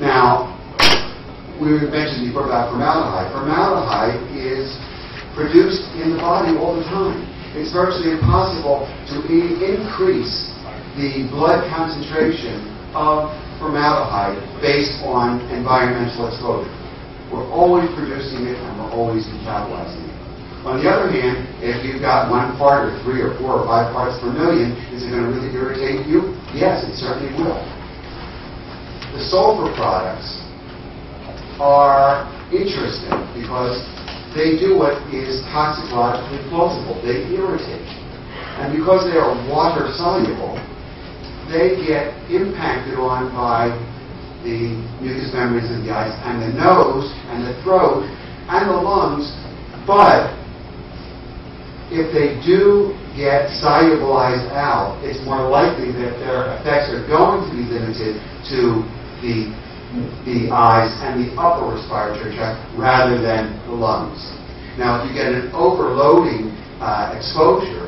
Now, we mentioned before about formaldehyde. Formaldehyde is produced in the body all the time. It's virtually impossible to increase the blood concentration of formaldehyde based on environmental exposure. We're always producing it and we're always metabolizing it. On the other hand, if you've got 1 part or 3 or 4 or 5 parts per million, is it going to really irritate you? Yes, it certainly will. The sulfur products are interesting because they do what is toxicologically plausible. They irritate. And because they are water soluble, they get impacted on by the mucous membranes of the eyes and the nose and the throat and the lungs. But if they do get solubilized out, it's more likely that their effects are going to be limited to the eyes and the upper respiratory tract rather than the lungs. Now, if you get an overloading exposure,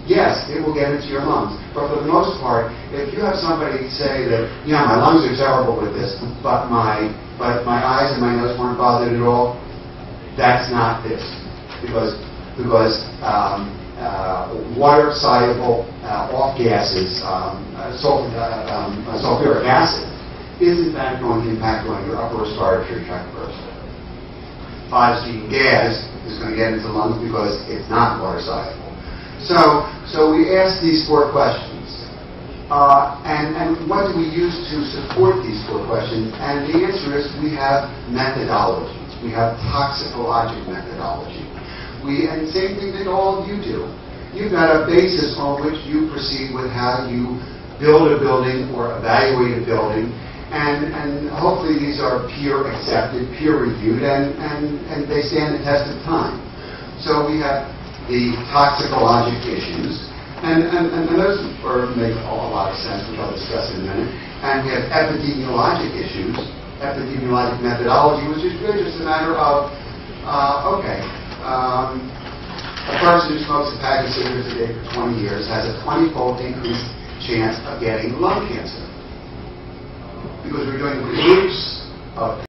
yes, it will get into your lungs. But for the most part, if you have somebody say that, yeah, my lungs are terrible with this, but my eyes and my nose weren't bothered at all, that's not this. Because water-soluble off gases, sulfuric acid, is in fact going to impact on your upper respiratory tract first. Oxygen gas is going to get into the lungs because it's not water-soluble. So we ask these 4 questions. And what do we use to support these 4 questions? And the answer is we have methodologies. We have toxicologic methodology. And same thing that all of you do. You've got a basis on which you proceed with how you build a building or evaluate a building. And hopefully these are peer accepted, peer reviewed, and they stand the test of time. So we have the toxicologic issues, and those make a lot of sense, which I'll discuss in a minute. And we have epidemiologic issues, epidemiologic methodology, which is really just a matter of, a person who smokes a pack of cigarettes a day for 20 years has a 20-fold increased chance of getting lung cancer. Because we're doing groups of